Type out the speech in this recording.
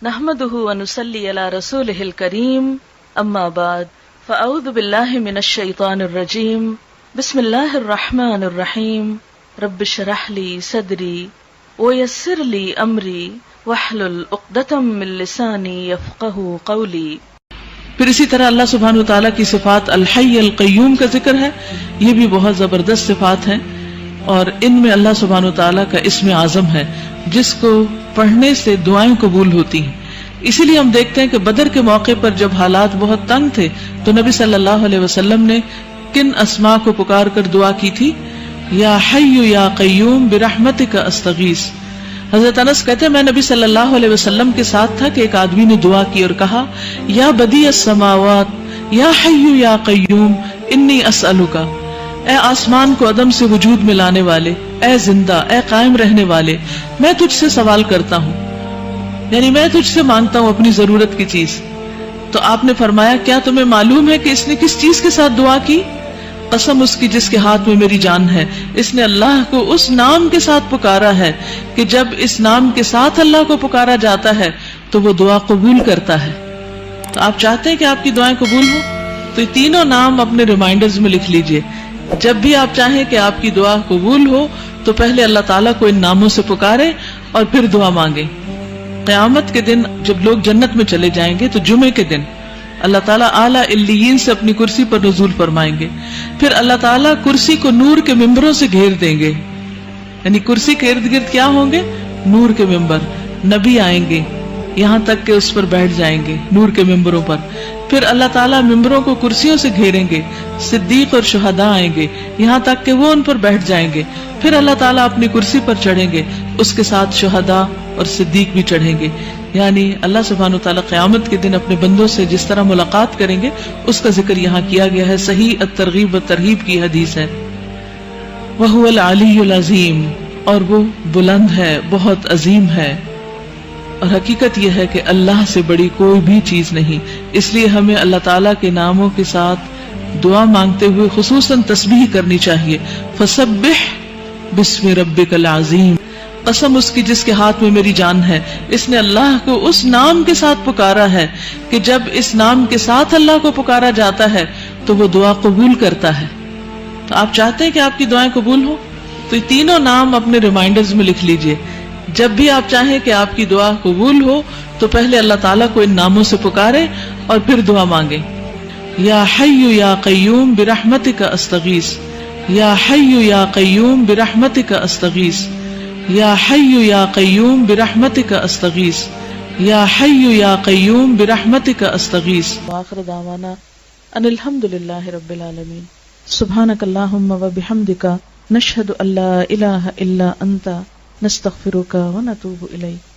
نحمده ونصلي على رسوله الكريم اما بعد فاعوذ بالله من الشيطان الرجيم بسم الله الرحمن الرحيم رب اشرح لي صدري ويسر لي امري واحلل عقدة من لساني يفقهوا قولي۔ پھر اسی طرح اللہ سبحانہ وتعالیٰ کی صفات الحی القیوم کا ذکر ہے، یہ بھی بہت زبردست صفات ہیں، اور ان میں اللہ سبحانہ وتعالیٰ کا اسم اعظم ہے جس کو پڑھنے سے دعائیں قبول ہوتی ہیں۔ اسی لیے ہم دیکھتے ہیں کہ بدر کے موقع پر جب حالات بہت تنگ تھے تو نبی صلی اللہ علیہ وسلم نے کن اسماء کو پکار کر دعا کی تھی؟ یا حی یا قیوم برحمتک استغیث۔ حضرت انس کہتے ہیں میں نبی صلی اللہ علیہ وسلم کے ساتھ تھا کہ ایک آدمی نے دعا کی اور کہا یا بدیع السماوات یا حی یا قیوم انی اسألک، اے آسمان کو عدم سے وجود میں لانے والے، اے زندہ، اے قائم رہنے والے، میں تجھ سے سوال کرتا ہوں، یعنی میں تجھ سے مانگتا ہوں اپنی ضرورت کی چیز۔ تو آپ نے فرمایا کیا تمہیں معلوم ہے کہ اس نے کس چیز کے ساتھ دعا کی؟ قسم اس کی جس کے ہاتھ میں میری جان ہے، اس نے اللہ کو اس نام کے ساتھ پکارا ہے کہ جب اس نام کے ساتھ اللہ کو پکارا جاتا ہے تو وہ دعا قبول کرتا ہے۔ تو آپ چاہتے ہیں کہ آپ کی دعائیں قبول ہوں تو یہ تینوں نام اپنے ریمائنڈرز میں لکھ لیجئے۔ جب بھی آپ چاہیں کہ آپ کی دعا قبول ہو تو پہلے اللہ تعالیٰ کو ان ناموں سے پکارے اور پھر دعا مانگیں۔ قیامت کے دن جب لوگ جنت میں چلے جائیں گے تو جمعے کے دن اللہ تعالیٰ اعلیٰ علیین سے اپنی کرسی پر نزول فرمائیں گے، پھر اللہ تعالیٰ کرسی کو نور کے ممبروں سے گھیر دیں گے، یعنی کرسی کے ارد گرد کیا ہوں گے؟ نور کے ممبر، نبی آئیں گے یہاں تک کہ اس پر بیٹھ جائیں گے نور کے ممبروں پر، پھر اللہ تعالیٰ ممبروں کو کرسیوں سے گھیریں گے، صدیق اور شہداء آئیں گے یہاں تک کہ وہ ان پر بیٹھ جائیں گے، پھر اللہ تعالیٰ اپنی کرسی پر چڑھیں گے، اس کے ساتھ شہداء اور صدیق بھی چڑھیں گے۔ یعنی اللہ سبحانہ وتعالیٰ قیامت کے دن اپنے بندوں سے جس طرح ملاقات کریں گے اس کا ذکر یہاں کیا گیا ہے۔ صحیح الترغیب والترہیب کی حدیث ہے۔ وَهُوَ الْعَلِيُّ الْعَظِيمُ، اور وہ بلند ہے، بہت عظیم ہے، اور حقیقت یہ ہے کہ اللہ سے بڑی کوئی بھی چیز نہیں، اس لیے ہمیں اللہ تعالیٰ کے ناموں کے ساتھ دعا مانگتے ہوئے خصوصاً تسبیح کرنی چاہیے۔ فَسَبِّحْ بِاسْمِ رَبِّكَ الْعَظِيمِ، قسم اس کی جس کے ہاتھ میں میری جان ہے، اس نے اللہ کو اس نام کے ساتھ پکارا ہے کہ جب اس نام کے ساتھ اللہ کو پکارا جاتا ہے تو وہ دعا قبول کرتا ہے۔ تو آپ چاہتے ہیں کہ آپ کی دعائیں قبول ہوں تو یہ تینوں نام اپنے ریمائنڈرز میں لکھ لیجئے۔ جب بھی آپ چاہیں کہ آپ کی دعا قبول ہو تو پہلے اللہ تعالیٰ کو ان ناموں سے پکارے اور پھر دعا مانگیں۔ یا حی یا قیوم برحمتک استغیث، یا حی یا قیوم برحمتک استغیث، یا حی یا قیوم برحمتک استغیث، یا حی یا قیوم برحمتک استغیث۔ وآخر دعوانا ان الحمدللہ رب العالمین۔ سبحانک اللہم وبحمدک نشہد ان لا الہ الا انت نستغفرک ونتوب الیک۔